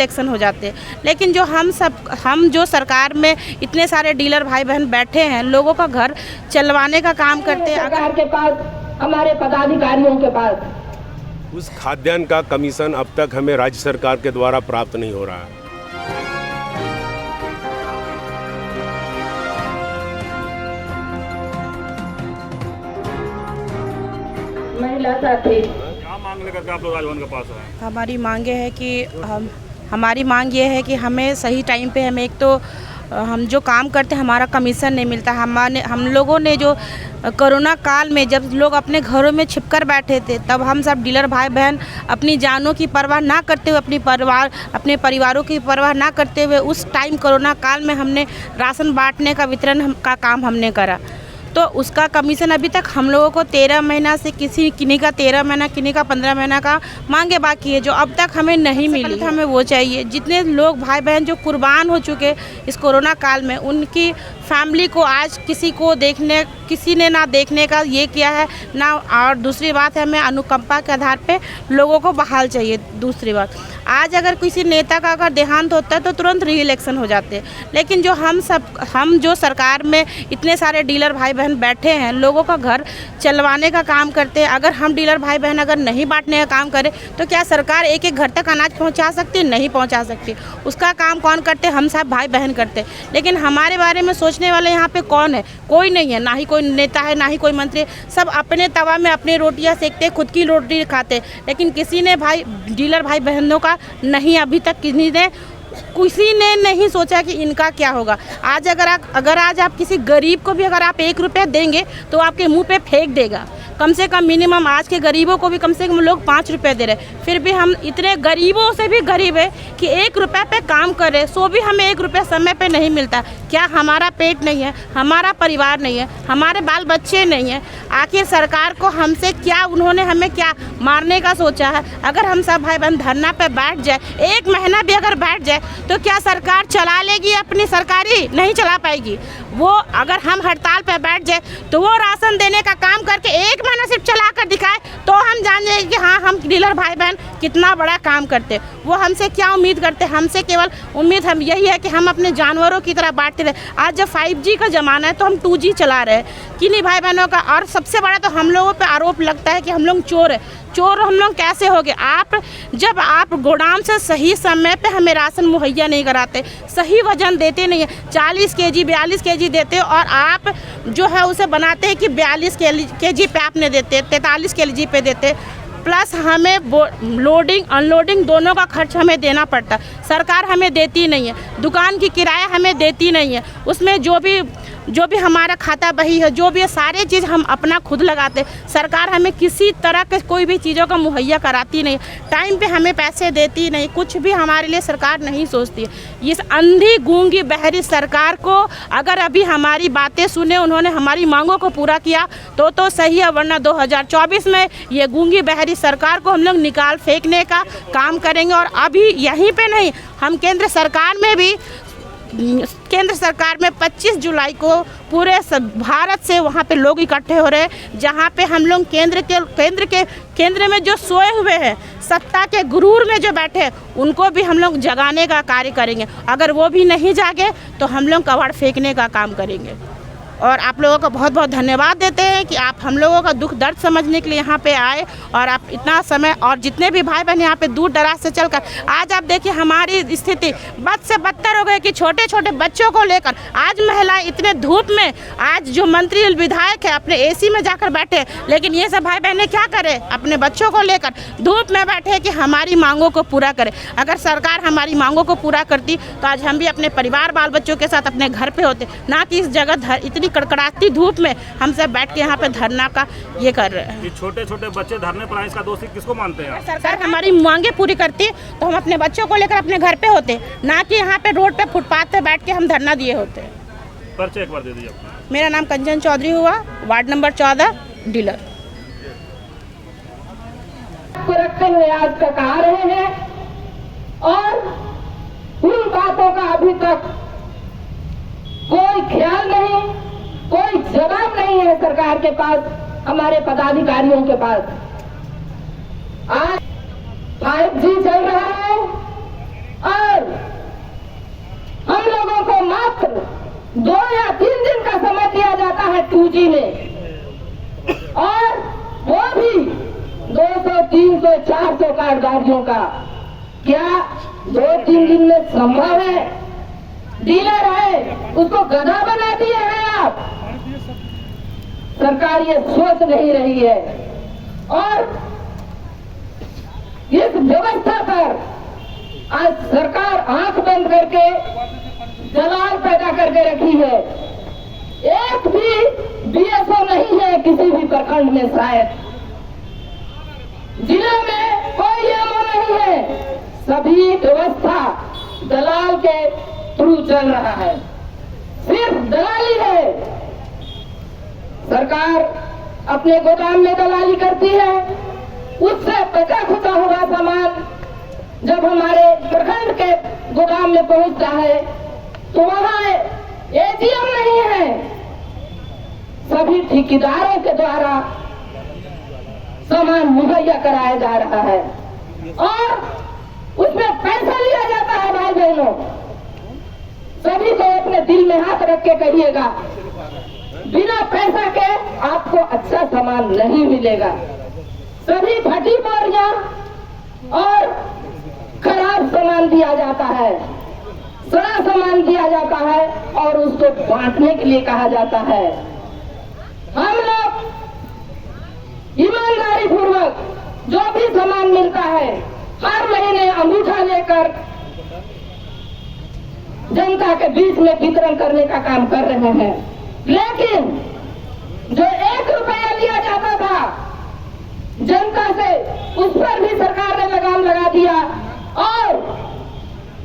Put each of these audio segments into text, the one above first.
Election हो जाते। लेकिन जो हम जो सरकार में इतने सारे डीलर भाई बहन बैठे हैं, लोगों का घर चलवाने का काम करते हैं। सरकार के पास, हमारे पदाधिकारियों के पास उस खाद्यान्न का कमीशन अब तक हमें राज्य सरकार के द्वारा प्राप्त नहीं हो रहा है। महिला साथी, क्या मांग लेकर आप लोग राजभवन के पास आए? हमारी मांगे है कि हमारी मांग ये है कि हमें सही टाइम पे हमें एक तो हम जो काम करते हैं हमारा कमीशन नहीं मिलता। हम लोगों ने जो कोरोना काल में जब लोग अपने घरों में छिपकर बैठे थे, तब हम सब डीलर भाई बहन अपनी जानों की परवाह ना करते हुए, अपने परिवारों की परवाह ना करते हुए उस टाइम कोरोना काल में हमने राशन बांटने का वितरण का काम हमने करा। तो उसका कमीशन अभी तक हम लोगों को 13 महीना से किन्हीं का 13 महीना, किन्हीं का 15 महीना का मांगे बाकी है, जो अब तक हमें नहीं मिली। हमें वो चाहिए। जितने लोग भाई बहन जो कुर्बान हो चुके इस कोरोना काल में, उनकी फैमिली को आज किसी ने ना देखने का ये किया है ना। और दूसरी बात है, हमें अनुकंपा के आधार पे लोगों को बहाल चाहिए। दूसरी बात, आज अगर किसी नेता का अगर देहांत होता है तो तुरंत री इलेक्शन हो जाते। लेकिन जो हम जो सरकार में इतने सारे डीलर भाई बहन बैठे हैं, लोगों का घर चलवाने का काम करते हैं। अगर हम डीलर भाई बहन अगर नहीं बांटने का काम करें तो क्या सरकार एक एक घर तक अनाज पहुंचा सकती? नहीं पहुंचा सकती। उसका काम कौन करते? हम सब भाई बहन करते। लेकिन हमारे बारे में सोचने वाले यहाँ पे कौन है? कोई नहीं है। ना ही कोई नेता है, ना ही कोई मंत्री। सब अपने तवा में अपनी रोटियाँ सेकते, खुद की रोटी खाते। लेकिन किसी ने डीलर भाई बहनों का नहीं, अभी तक किसी ने नहीं सोचा कि इनका क्या होगा। आज अगर आज आप किसी गरीब को भी अगर आप 1 रुपया देंगे तो आपके मुंह पे फेंक देगा। कम से कम मिनिमम आज के गरीबों को भी कम से कम लोग 5 रुपये दे रहे। फिर भी हम इतने गरीबों से भी गरीब है कि 1 रुपये पे काम कर रहे, सो भी हमें 1 रुपया समय पे नहीं मिलता। क्या हमारा पेट नहीं है? हमारा परिवार नहीं है? हमारे बाल बच्चे नहीं हैं? आखिर सरकार को हमसे क्या, उन्होंने हमें क्या मारने का सोचा है? अगर हम सब भाई बहन धरना पे बैठ जाए, 1 महीना भी अगर बैठ जाए, तो क्या सरकार चला लेगी अपनी सरकारी? नहीं चला पाएगी। वो अगर हम हड़ताल पे बैठ जाए तो वो राशन देने का काम करके 1 महीना सिर्फ चला कर दिखाए तो हम जान जाएंगे कि हाँ, हम डीलर भाई बहन कितना बड़ा काम करते। वो हमसे क्या उम्मीद करते? हमसे केवल उम्मीद हम यही है कि हम अपने जानवरों की तरह बांटते रहे। आज जब 5G का ज़माना है तो हम 2G चला रहे हैं किन्हीं भाई बहनों का। और सबसे बड़ा तो हम लोगों पे आरोप लगता है कि हम लोग चोर है। चोर हम लोग कैसे हो गए? जब आप गोदाम से सही समय पे हमें राशन मुहैया नहीं कराते, सही वजन देते नहीं है, 40 kg 42 kg देते हो, और आप जो है उसे बनाते हैं कि 42 kg पे आपने देते, 43 kg पे देते, प्लस हमें लोडिंग अनलोडिंग दोनों का खर्च हमें देना पड़ता। सरकार हमें देती नहीं है। दुकान की किराया हमें देती नहीं है। उसमें जो भी हमारा खाता बही है, जो भी सारे चीज़ हम अपना खुद लगाते। सरकार हमें किसी तरह के कोई भी चीज़ों का मुहैया कराती नहीं, टाइम पे हमें पैसे देती नहीं, कुछ भी हमारे लिए सरकार नहीं सोचती है। इस अंधी गूंगी बहरी सरकार को अगर अभी हमारी बातें सुने, उन्होंने हमारी मांगों को पूरा किया तो सही है, वरना 2024 में ये गूंगी बहरी सरकार को हम लोग निकाल फेंकने का काम करेंगे। और अभी यहीं पे नहीं, हम केंद्र सरकार में 25 जुलाई को पूरे भारत से वहाँ पे लोग इकट्ठे हो रहे हैं, जहाँ पे हम लोग केंद्र में जो सोए हुए हैं, सत्ता के गुरूर में जो बैठे हैं, उनको भी हम लोग जगाने का कार्य करेंगे। अगर वो भी नहीं जागे तो हम लोग कबाड़ फेंकने का काम करेंगे। और आप लोगों का बहुत बहुत धन्यवाद देते हैं कि आप हम लोगों का दुख दर्द समझने के लिए यहाँ पे आए, और आप इतना समय, और जितने भी भाई बहन यहाँ पे दूर दराज से चलकर, आज आप देखिए हमारी स्थिति बद से बदतर हो गई कि छोटे छोटे बच्चों को लेकर आज महिलाएं इतने धूप में, आज जो मंत्री विधायक है अपने AC में जाकर बैठे, लेकिन ये सब भाई बहनें क्या करें? अपने बच्चों को लेकर धूप में बैठे कि हमारी मांगों को पूरा करें। अगर सरकार हमारी मांगों को पूरा करती तो आज हम भी अपने परिवार बाल बच्चों के साथ अपने घर पे होते, ना कि इस जगह इतनी कड़कड़ाती धूप में हम सब बैठ के यहाँ पे धरना का ये कर रहे हैं। छोटे छोटे बच्चे धरने पर आए, इसका दोषी किसको मानते हैं? सरकार हमारी मांगे पूरी करती तो हम अपने बच्चों को लेकर अपने घर पे होते, ना कि यहाँ पे रोड पे फुटपाथ पे बैठ के हम धरना दिए होते। परिचय एक बार दे दीजिए। मेरा नाम कंचन चौधरी हुआ, वार्ड नंबर 14, डीलर। को रखते हुए आज तक आ रहे हैं, और उन बातों का अभी तक कोई ख्याल नहीं, कोई जवाब नहीं है सरकार के पास, हमारे पदाधिकारियों के पास। आज 5G चल रहा है, सूची में, और वो भी 200, 300, 400 कार्डधारियों का। क्या 2-3 दिन में संभव है? डीलर है उसको गधा बना दिए हैं आप। सरकार ये सोच नहीं रही है और इस व्यवस्था पर आज सरकार आंख बंद करके दलाल पैदा करके रखी है। एक भी बीएसओ नहीं है किसी भी प्रखंड में, शायद जिले में कोई एमओ नहीं है। सभी व्यवस्था दलाल के थ्रू चल रहा है, सिर्फ दलाली है। सरकार अपने गोदाम में दलाली करती है, उससे बचा खुचा हुआ सामान जब हमारे प्रखंड के गोदाम में पहुंचता है तो वहां एजीएम नहीं है, सभी ठेकेदारों के द्वारा सामान मुहैया कराया जा रहा है और उसमें पैसा लिया जाता है। भाई बहनों, सभी को अपने दिल में हाथ रख के कहिएगा, बिना पैसा के आपको अच्छा सामान नहीं मिलेगा। सभी फटी बोरियां और खराब सामान दिया जाता है, सड़ा सामान दिया जाता है और उसको बांटने के लिए कहा जाता है। हम लोग ईमानदारी पूर्वक जो भी सामान मिलता है हर महीने अंगूठा लेकर जनता के बीच में वितरण करने का काम कर रहे हैं। लेकिन जो 1 रुपया लिया जाता था जनता से, उस पर भी सरकार ने लगाम लगा दिया और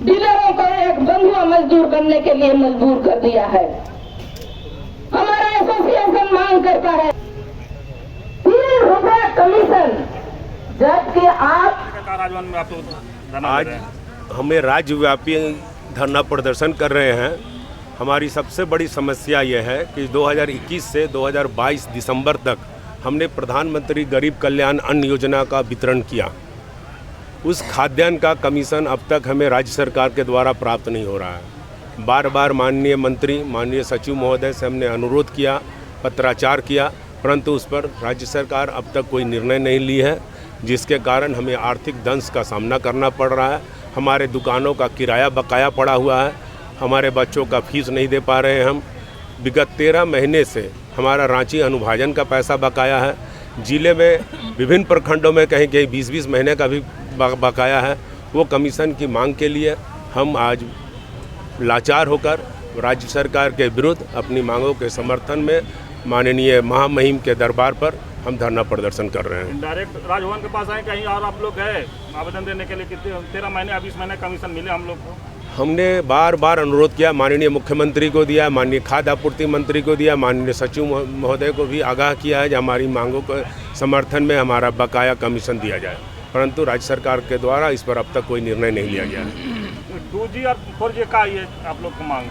डीलरों को एक बंधुआ मजदूर बनने के लिए मजबूर कर दिया है। हमारा एसोसिएशन मांग करता है 3 रुपए कमीशन, जबकि आप राजभवन में आप धरना आज दे रहे हैं। हमें राज्यव्यापी धरना प्रदर्शन कर रहे हैं। हमारी सबसे बड़ी समस्या यह है कि 2021 से 2022 दिसंबर तक हमने प्रधानमंत्री गरीब कल्याण अन्न योजना का वितरण किया। उस खाद्यान्न का कमीशन अब तक हमें राज्य सरकार के द्वारा प्राप्त नहीं हो रहा है। बार बार माननीय मंत्री, माननीय सचिव महोदय से हमने अनुरोध किया, पत्राचार किया, परंतु उस पर राज्य सरकार अब तक कोई निर्णय नहीं ली है, जिसके कारण हमें आर्थिक दंश का सामना करना पड़ रहा है। हमारे दुकानों का किराया बकाया पड़ा हुआ है, हमारे बच्चों का फीस नहीं दे पा रहे हैं हम। विगत 13 महीने से हमारा रांची अनुभाजन का पैसा बकाया है। जिले में विभिन्न प्रखंडों में कहीं कहीं 20-20 महीने का भी बकाया है। वो कमीशन की मांग के लिए हम आज लाचार होकर राज्य सरकार के विरुद्ध अपनी मांगों के समर्थन में माननीय महामहिम के दरबार पर हम धरना प्रदर्शन कर रहे हैं। डायरेक्ट राजभवन के पास आए, कहीं और आप लोग गए आवेदन देने के लिए? कितने 13 महीने या 20 महीने कमीशन मिले हम लोग को? हमने बार बार अनुरोध किया, माननीय मुख्यमंत्री को दिया, माननीय खाद्य आपूर्ति मंत्री को दिया, माननीय सचिव महोदय को भी आगाह किया है कि हमारी मांगों के समर्थन में हमारा बकाया कमीशन दिया जाए, परंतु राज्य सरकार के द्वारा इस पर अब तक कोई निर्णय नहीं लिया गया है। 2G और 4G का ये आप लोग को मांग?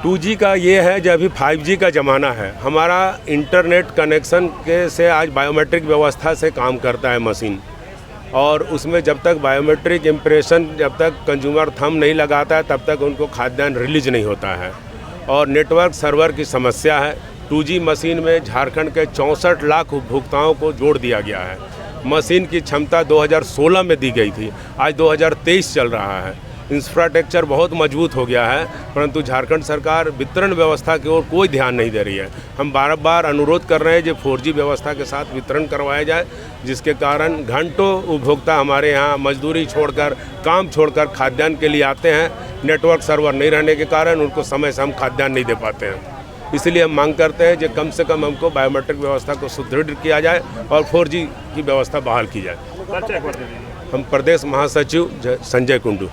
2G का ये है जब अभी 5G का ज़माना है। हमारा इंटरनेट कनेक्शन के से आज बायोमेट्रिक व्यवस्था से काम करता है मशीन, और उसमें जब तक बायोमेट्रिक इम्प्रेशन, जब तक कंज्यूमर थंब नहीं लगाता है तब तक उनको खाद्यान्न रिलीज नहीं होता है। और नेटवर्क सर्वर की समस्या है। 2G मशीन में झारखंड के 64 लाख उपभोक्ताओं को जोड़ दिया गया है। मशीन की क्षमता 2016 में दी गई थी, आज 2023 चल रहा है। इंफ्रास्ट्रक्चर बहुत मजबूत हो गया है, परंतु झारखंड सरकार वितरण व्यवस्था की ओर कोई ध्यान नहीं दे रही है। हम बार बार अनुरोध कर रहे हैं जो 4G व्यवस्था के साथ वितरण करवाया जाए, जिसके कारण घंटों उपभोक्ता हमारे यहाँ मजदूरी छोड़कर, काम छोड़कर खाद्यान्न के लिए आते हैं। नेटवर्क सर्वर नहीं रहने के कारण उनको समय से हम खाद्यान्न नहीं दे पाते हैं। इसलिए हम मांग करते हैं कि कम से कम हमको बायोमेट्रिक व्यवस्था को सुदृढ़ किया जाए और 4G की व्यवस्था बहाल की जाए। हम प्रदेश महासचिव संजय कुंडू।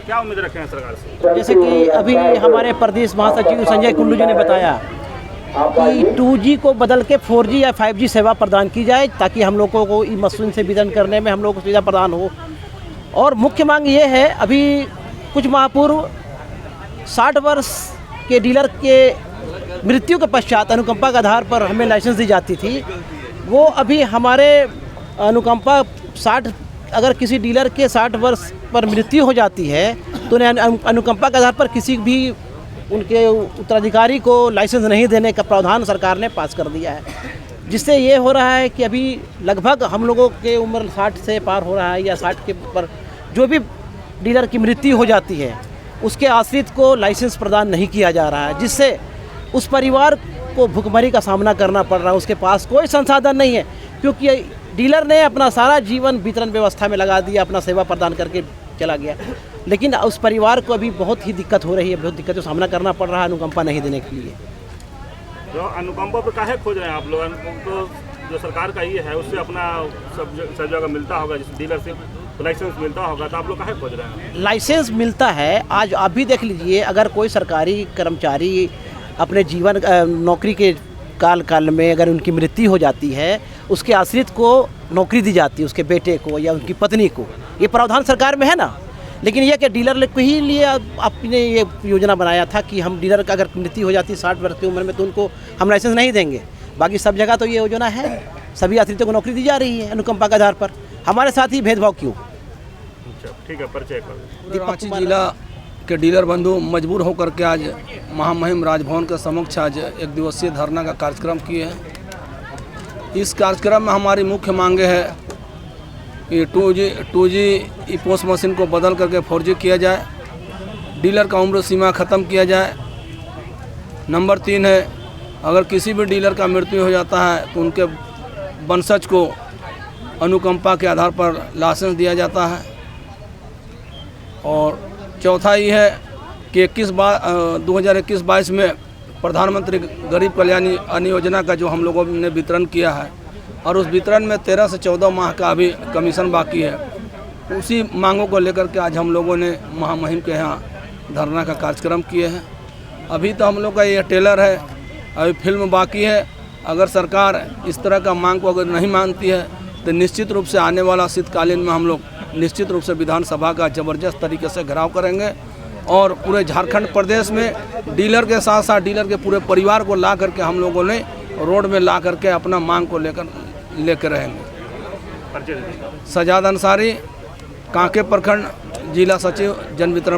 क्या उम्मीद रखे हैं सरकार से? जैसे कि अभी हमारे प्रदेश महासचिव संजय कुंडू जी ने बताया कि 2G को बदल के 4G या 5G सेवा प्रदान की जाए, ताकि हम लोगों को ई मशीन से वितरण करने में हम लोगों को सुविधा प्रदान हो। और मुख्य मांग ये है, अभी कुछ माह पूर्व 60 वर्ष के डीलर के मृत्यु के पश्चात अनुकंपा के आधार पर हमें लाइसेंस दी जाती थी। वो अभी हमारे अनुकंपा 60, अगर किसी डीलर के 60 वर्ष पर मृत्यु हो जाती है तो अनुकंपा के आधार पर किसी भी उनके उत्तराधिकारी को लाइसेंस नहीं देने का प्रावधान सरकार ने पास कर दिया है, जिससे ये हो रहा है कि अभी लगभग हम लोगों के उम्र 60 से पार हो रहा है या 60 के ऊपर जो भी डीलर की मृत्यु हो जाती है उसके आश्रित को लाइसेंस प्रदान नहीं किया जा रहा है, जिससे उस परिवार को भुखमरी का सामना करना पड़ रहा है। उसके पास कोई संसाधन नहीं है, क्योंकि डीलर ने अपना सारा जीवन वितरण व्यवस्था में लगा दिया, अपना सेवा प्रदान करके चला गया, लेकिन उस परिवार को अभी बहुत ही दिक्कत हो रही है, बहुत दिक्कत का सामना करना पड़ रहा है अनुकंपा नहीं देने के लिए। तो अनुकंपा पर काहे खोज रहे हैं आप लोग? तो जो सरकार का ये है उससे अपना सब जगह मिलता होगा, जैसे डीलरशिप लाइसेंस मिलता होगा, तो आप लोग काहे खोज रहे हैं? लाइसेंस मिलता है। आज आप भी देख लीजिए, अगर कोई सरकारी कर्मचारी अपने जीवन नौकरी के काल में अगर उनकी मृत्यु हो जाती है, उसके आश्रित को नौकरी दी जाती है, उसके बेटे को या उनकी पत्नी को, ये प्रावधान सरकार में है ना। लेकिन यह कि डीलर को ही लिए आपने ये योजना बनाया था कि हम डीलर का अगर मृत्यु हो जाती है 60 वर्ष की उम्र में तो उनको हम लाइसेंस नहीं देंगे। बाकी सब जगह तो ये योजना है, सभी आश्रितों को नौकरी दी जा रही है अनुकंपा के आधार पर। हमारे साथ ही भेदभाव क्यों? ठीक है, परिचय करो। रांची जिला के डीलर बंधु मजबूर होकर के आज महामहिम राजभवन के समक्ष आज 1 दिवसीय धरना का कार्यक्रम किए हैं। इस कार्यक्रम में हमारी मुख्य मांगे है कि 2G पोस्ट मशीन को बदल करके 4G किया जाए, डीलर का उम्र सीमा ख़त्म किया जाए। नंबर 3 है, अगर किसी भी डीलर का मृत्यु हो जाता है तो उनके वंशज को अनुकंपा के आधार पर लाइसेंस दिया जाता है। और चौथा ये है कि 2021-22 में प्रधानमंत्री गरीब कल्याण अन्न योजना का जो हम लोगों ने वितरण किया है और उस वितरण में 13 से 14 माह का अभी कमीशन बाकी है। उसी मांगों को लेकर के आज हम लोगों ने महामहिम के यहाँ धरना का कार्यक्रम किए हैं। अभी तो हम लोग का ये टेलर है, अभी फिल्म बाकी है। अगर सरकार इस तरह का मांग को अगर नहीं मानती है तो निश्चित रूप से आने वाला शीतकालीन में हम लोग निश्चित रूप से विधानसभा का ज़बरदस्त तरीके से घेराव करेंगे और पूरे झारखंड प्रदेश में डीलर के साथ साथ डीलर के पूरे परिवार को ला करके हम लोगों ने रोड में ला करके अपना मांग को लेकर रहेंगे। सजाद अंसारी, कांके प्रखंड जिला सचिव जन वितरण।